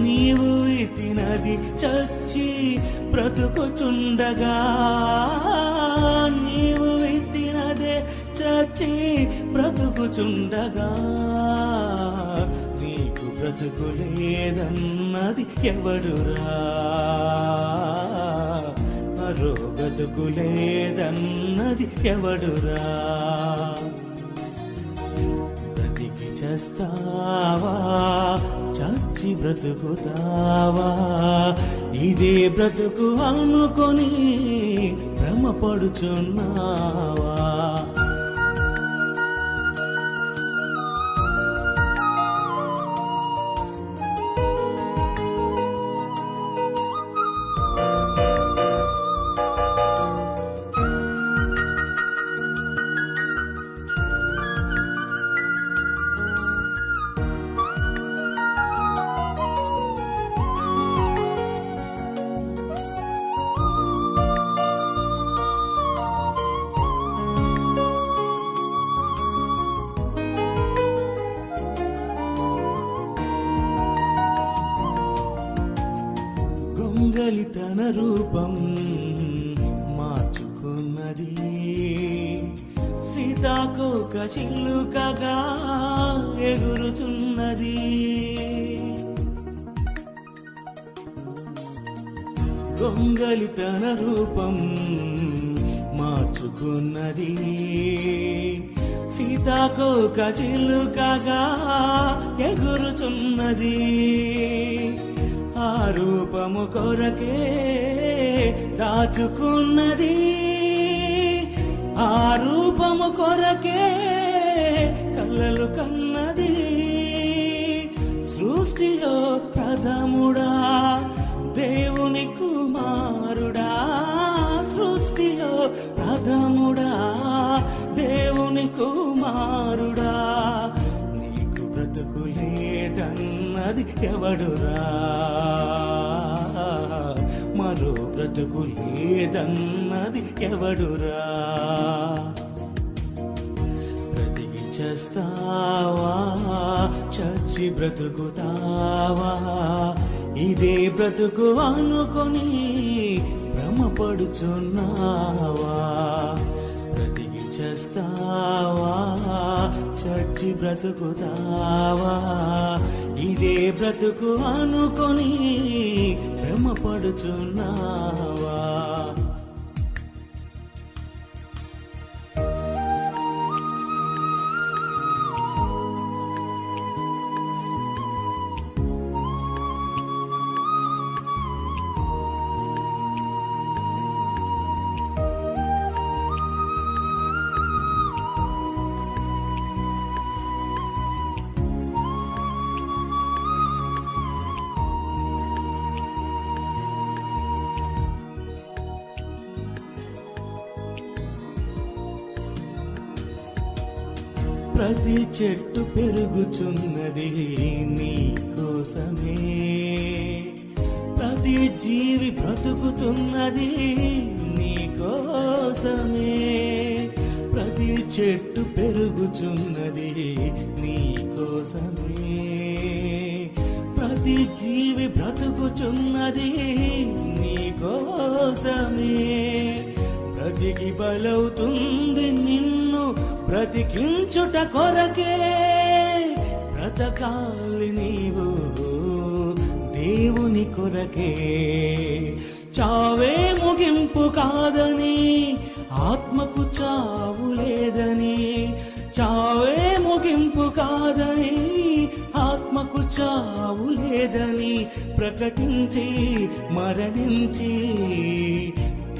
నీవు విత్తినది చచ్చి బ్రతుకుచుండగా నీవు విత్తినదే చచ్చి బ్రతుకుచుండగా నీకు బ్రతుకు లేదన్నది ఎవడురా మరో బ్రతుకు లేదన్నది ఎవడురా బ్రతికి చేస్తావా చచ్చి బ్రతుకుతావా ఇదే బ్రతుకు అనుకొని భ్రమపడుచున్నావా గొంగలి తన రూపం మార్చుకున్నది సీతాకోక చిలుకగా ఎగురుచున్నది గొంగలి తన రూపం మార్చుకున్నది సీతాకోక చిలుకగా ఎగురుచున్నది ఆ రూపము కొరకే దాచుకున్నది ఆ రూపము కొరకే కలలు కన్నది సృష్టిలో ప్రథముడా దేవుని కుమారుడా సృష్టిలో ప్రథముడా దేవుని కుమారుడా నీకు బ్రతుకు లేదన్నది ఎవడురా మరో బ్రతుకు లేదన్నది ఎవడురా బ్రతికి చేస్తావా చచ్చి బ్రతుకుతావా ఇదే బ్రతుకు అనుకొని భ్రమపడుచున్నావా బ్రతికి చేస్తావా చచ్చి బ్రతుకుతావా ఇదే బ్రతుకు అనుకొని భ్రమపడుచున్నావా ప్రతి చెట్టు పెరుగుచున్నది నీ కోసమే ప్రతి జీవి బ్రతుకుతున్నది నీ కోసమే ప్రతి చెట్టు పెరుగుచున్నది నీ కోసమే ప్రతి జీవి బ్రతుకుచున్నది నీ కోసమే బ్రతికి బలవుతుంది నిన్ను బ్రతికించుట కొరకే బ్రతకాలి నీవు దేవుని కొరకే చావే ముగింపు కాదని ఆత్మకు చావు లేదని చావే ముగింపు కాదని ఆత్మకు చావు లేదని ప్రకటించి మరణించి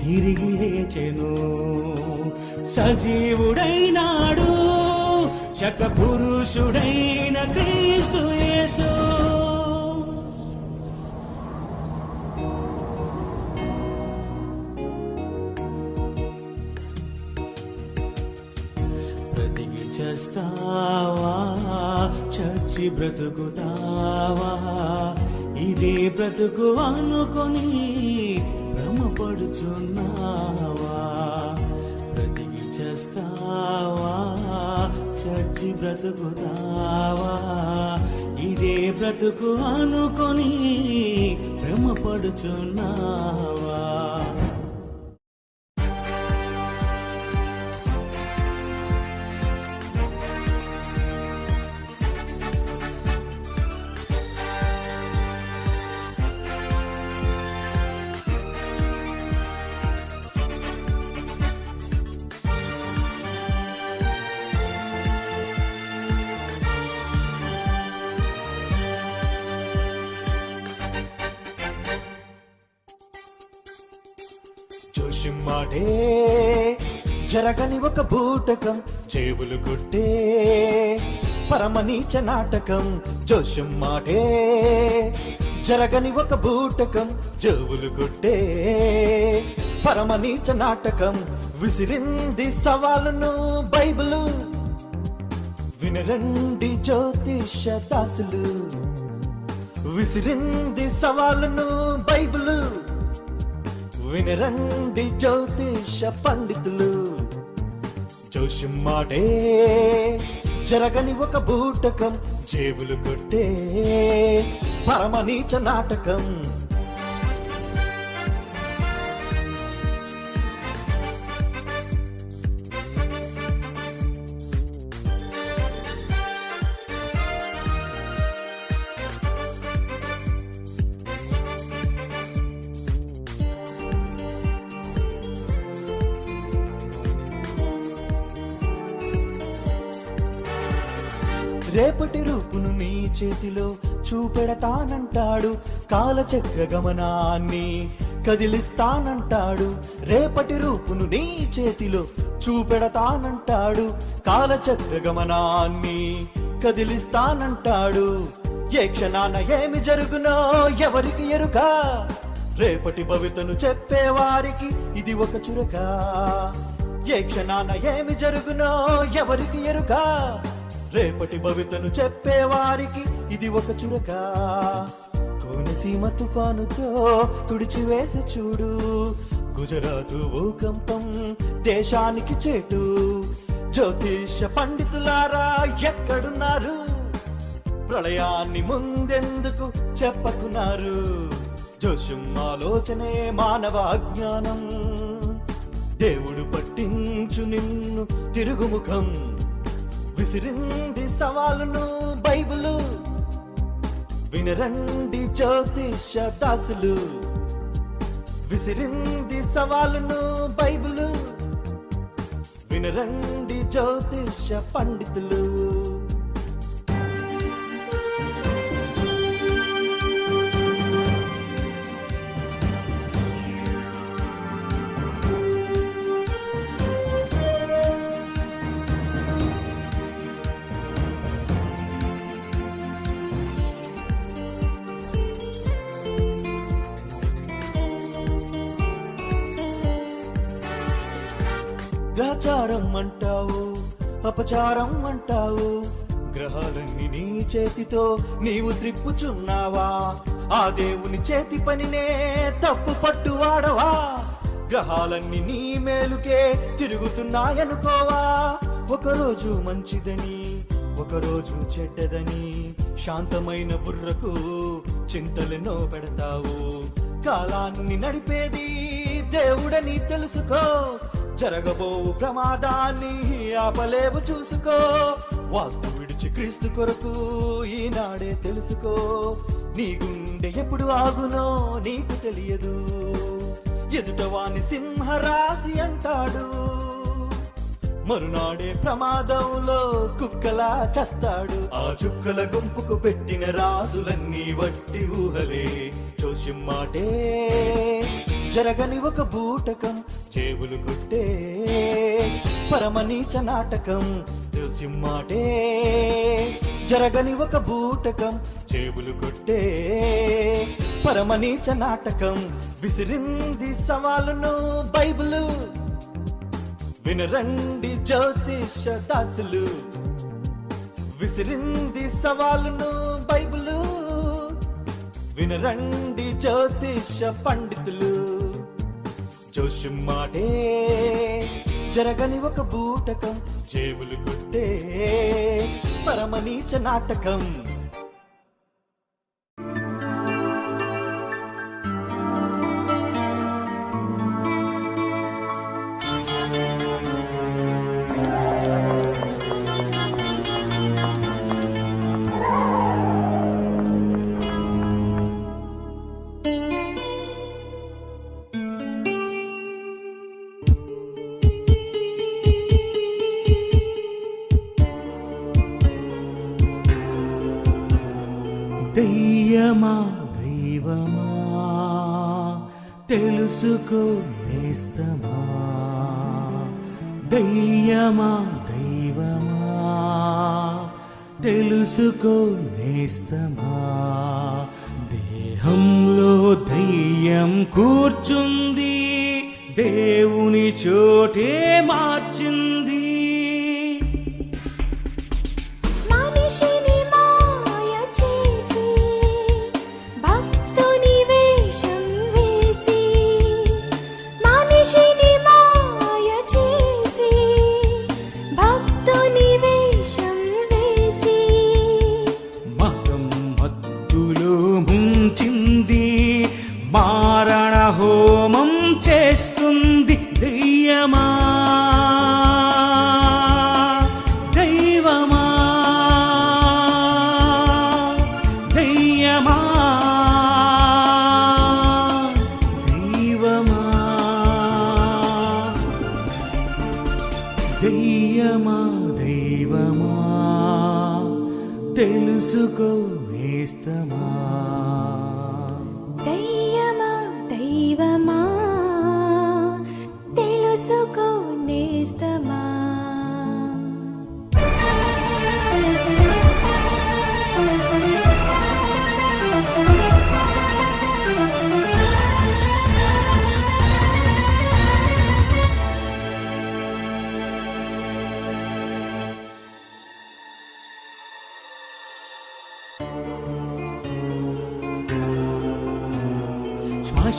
తిరిగి లేచెను సజీవుడైనాడు శకపురుషుడైన క్రీస్తు యేసు. బ్రతికి చేస్తావా, చచ్చి బ్రతుకుతావా, ఇదే బ్రతుకు అనుకొని భ్రమపడుచున్నావా? బ్రతికి చేస్తావా, చచ్చి బ్రతుకుతావా, ఇదే బ్రతుకు అనుకొని భ్రమపడుచున్నావా? జోషిమ్మాడే జరగని ఒక బూటకం, చేవులు కొట్టే పరమనీచ నాటకం. జోషిమ్మాడే జరగని ఒక బూటకం, చెవులు కొట్టే పరమనీచ నాటకం. విసిరింది సవాలును బైబిలు, వినరండి జ్యోతిష దాసులు. విసిరింది సవాలును బైబిలు, వినరండి జ్యోతిష పండితులు. జోషిమ్మాడే జరగని ఒక బూటకం, జేబులు కొట్టే పరమనీచ నాటకం. రేపటి రూపును నీ చేతిలో చూపెడతానంటాడు, కాలచక్ర గమనాన్ని కదిలిస్తానంటాడు. రేపటి రూపును నీ చేతిలో చూపెడతానంటాడు, కాలచక్ర గమనాన్ని కదిలిస్తానంటాడు. ఏ క్షణాన ఏమి జరుగునో ఎవరికి ఎరుక, రేపటి భవితను చెప్పేవారికి ఇది ఒక చురక. ఏ క్షణాన ఏమి జరుగునో ఎవరికి ఎరుక, రేపటి భవితను చెప్పేవారికి ఇది ఒక చురక. కోనసీమ తుఫానుతో తుడిచివేసి చూడు, గుజరాతు భూకంపం దేశానికి చేటు. జ్యోతిష పండితులారా ఎక్కడున్నారు, ప్రళయాన్ని ముందెందుకు చెప్పకున్నారు? జోషం ఆలోచనే మానవ అజ్ఞానం, దేవుడు పట్టించు నిన్ను తిరుగుముఖం. విసిరింది సవాలును బైబిలు, వినరండి జ్యోతిష దాసులు. విసిరింది సవాలును బైబిలు, వినరండి జ్యోతిష పండితులు. గ్రహచారం అంటావు, అపచారం అంటావు, గ్రహాలన్నీ నీ చేతితో నీవు త్రిప్పుచున్నావా? ఆ దేవుని చేతి పనినే తప్పు పట్టు వాడవా? గ్రహాలన్నీ నీ మేలుకే తిరుగుతున్నాయనుకోవా? ఒకరోజు మంచిదని ఒకరోజు చెడ్డదని శాంతమైన బుర్రకు చింతలెన్నో పెడతావు. కాలాన్ని నడిపేది దేవుడని తెలుసుకో, జరగబోవు ప్రమాదాన్ని ఆపలేవు చూసుకో. వాస్తు విడిచి క్రీస్తు కొరకు ఈనాడే తెలుసుకో, నీ గుండె ఎప్పుడు ఆగునో నీకు తెలియదు. ఎదుటవాని సింహరాశి అంటాడు, మరునాడే ప్రమాదంలో కుక్కలా చస్తాడు. ఆ చుక్కల గుంపుకు పెట్టిన రాజులన్నీ వట్టి ఊహలే. జోషం మాటే జరగని ఒక బూటకం, చేవులు కొట్టే పరమనీచ నాటకం సింహాటే జరగని ఒక బూటకం చేబులు కొట్టే పరమనీచ నాటకం విసిరింది సవాలును బైబిలు వినరండి జ్యోతిష దాసులు విసిరింది సవాలును బైబిలు వినరండి జ్యోతిష పండితులు జోషిమ్మాటే జరగని ఒక బూటకం జేబులు కొట్టే పరమనీచ నాటకం దయ్యమా దైవమా తెలుసుకో నేస్తమా దయ్యమా దైవమా తెలుసుకో నేస్తమా దేహంలో దయ్యం కూర్చుంది దేవుని చోటే మార్చింది మారణ హోమం చేస్తుంది దయ్యమా దైవమా దయ్యమా దైవమా దయ్యమా దైవమా తెలుసుకో నేస్తమా దయ్యమా దైవమా తెలుసుకో నేస్తమా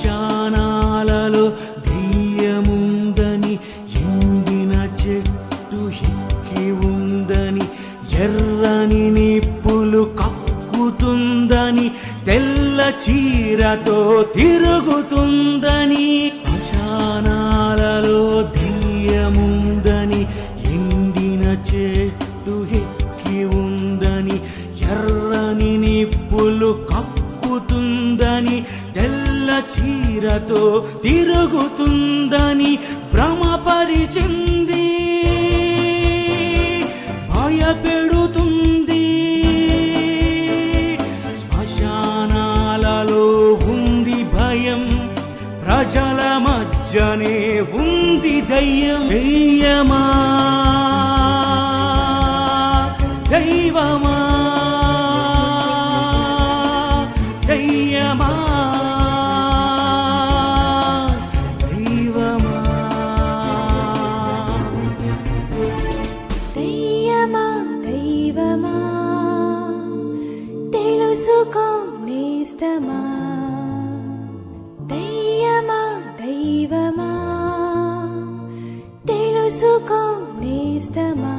శ్మశానాలలో దెయ్యముందని ఎండిన చెట్టు ఎక్కి ఉందని ఎర్రని నిప్పులు కక్కుతుందని తెల్ల చీరతో తిరుగుతుందని శ్మశానాలలో దెయ్యముందని ఎండిన చెట్టు ఎక్కి ఉందని ఎర్రని నిప్పులు కక్కుతుందని తెల్ల చీరతో తిరుగుతుందని భ్రమపరిచింది భయపెడుతుంది శ్మశానాలలో ఉంది భయం ప్రజల మధ్యనే ఉంది దయ్యం దయ్యమా దైవమా దయ్యమా దయ్యమా దైవమా తెలుసుకో నేస్తమా దయ్యమా దైవమా తెలుసుకో నేస్తమా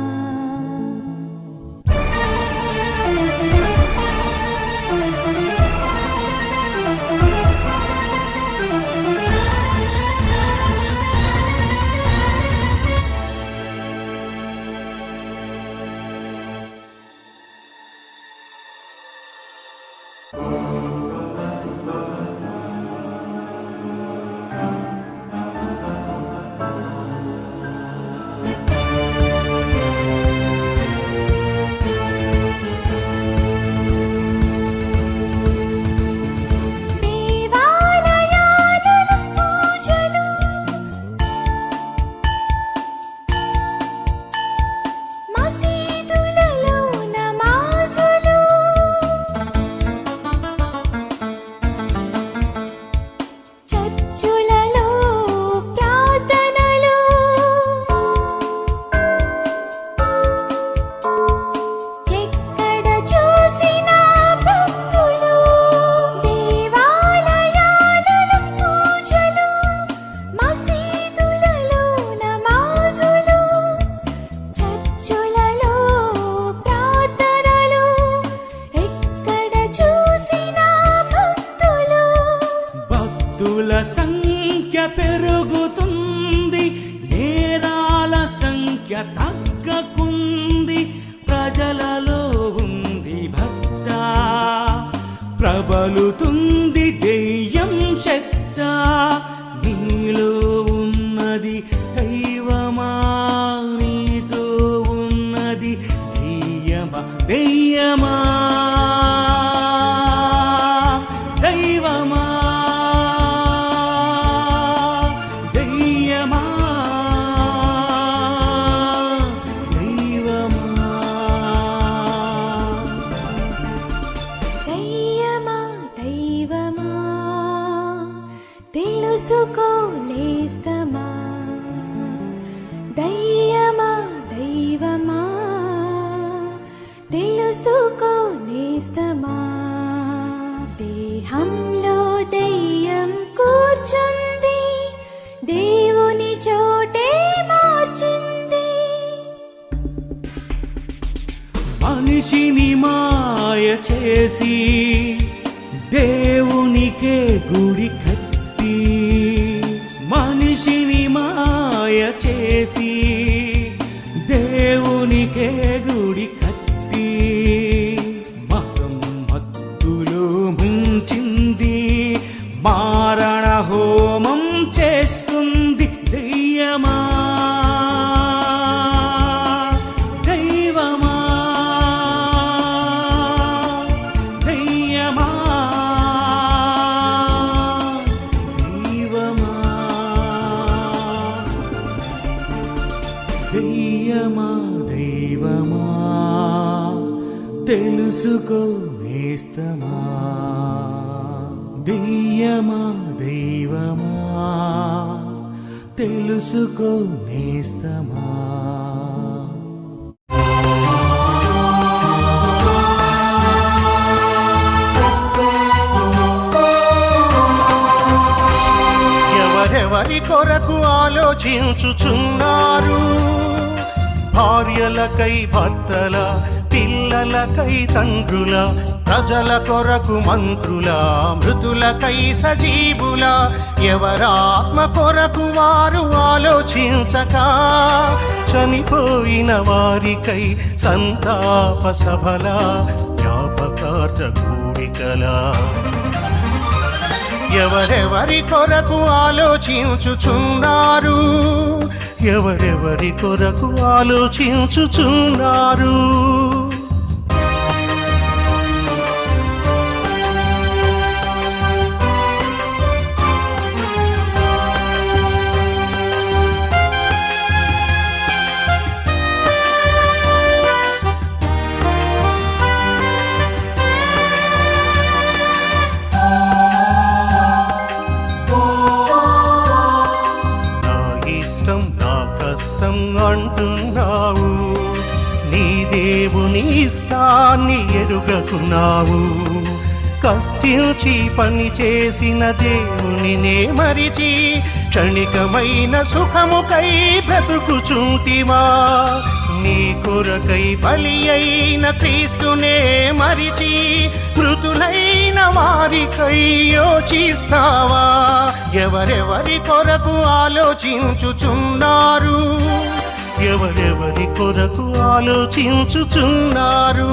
తగ్గకుంది ప్రజలలో ఉంది భక్త ప్రబలుతుంది దెయ్యం శక్త నీలో ఉన్నది దైవమా నీతో ఉన్నది దెయ్యమా దెయ్యమా దైవమా దెయ్యమా దయ్యమా దైవమా తెలుసుకో నేస్తమా దయ్యమా దైవమా తెలుసుకో నేస్తమా దేహంలో దయ్యం కూర్చుంది దేవుని చోటే మార్చింది మనిషిని మాయ చేసి దేవునికే గుడి కట్టి మనిషిని మాయ చేసి దేవునికే గుడి కట్టి మతం మత్తులో ముంచింది మారణ హోమం చేస్తుంది దెయ్యమా దైవమా దెయ్యమా దైవమా దెయ్యమా దైవమా తెలుసుకో నేస్తమా దెయ్యమా దైవమా తెలుసుకో నేస్తమా ఎవరెవరి కొరకు ఆలోచించుచున్నారు భార్యలకై భర్తల పిల్లలకై తండ్రుల ప్రజల కొరకు మంత్రుల మృతులకై సజీవుల ఎవరాత్మ కొరకు వారు ఆలోచించక చనిపోయిన వారికై సంతాప సభల జ్ఞాపకార్థ కూడికల ఎవరెవరి కొరకు ఆలోచించుచున్నారు ఎవరెవరి కొరకు ఆలోచించుచున్నారు అంటున్నావు నీ దేవుని ఇష్టాన్ని ఎరుగకున్నావు కష్టించి పని చేసిన దేవునినే మరిచి క్షణికమైన సుఖముకై బ్రతుకుచుంటివా నీ కొరకై బలి అయిన క్రీస్తునే మరిచి మృతులైన వారికై యోచిస్తావా ఎవరెవరి కొరకు ఆలోచించుచున్నారు ఎవరెవరి కొరకు ఆలోచించుచున్నారు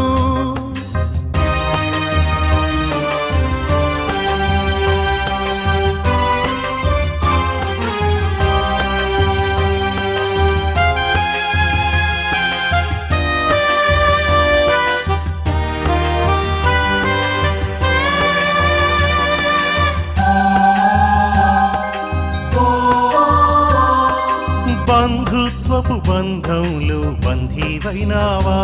బంధుత్వపు బంధంలో బంధీవైనావా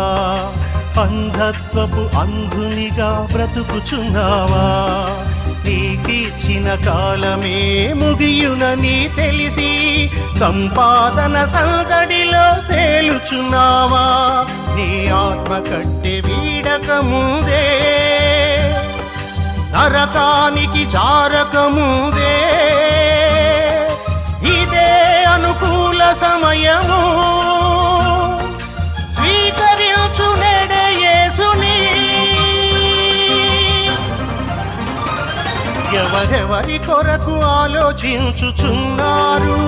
అంధత్వపు అంధునిగా బ్రతుకుచున్నావా నీకిచ్చిన కాలమే ముగియునని తెలిసి సంపాదన సందడిలో తేలుచున్నావా నీ ఆత్మ కట్టె వీడక ముందే నరకానికి జారకముందే ఇదే అనుకూల సమయము స్వీకరించు నేడే యేసుని ఎవరెవరి కొరకు ఆలోచించుచున్నారు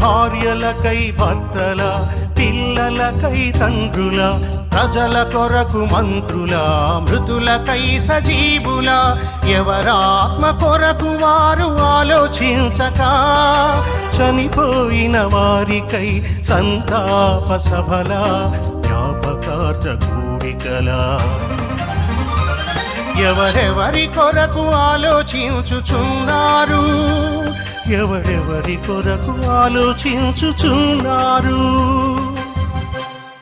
భార్యలకై భర్తల పిల్లలకై తండ్రుల, ప్రజల కొరకు మంత్రుల, మృతులకై సజీవుల, ఎవరాత్మ కొరకు వారు ఆలోచించక, చనిపోయిన వారికై సంతాప సభల, జ్ఞాపకార్థ కూడికల, ఎవరెవరి కొరకు ఆలోచించుచున్నారు, ఎవరెవరి కొరకు ఆలోచించుచున్నారు.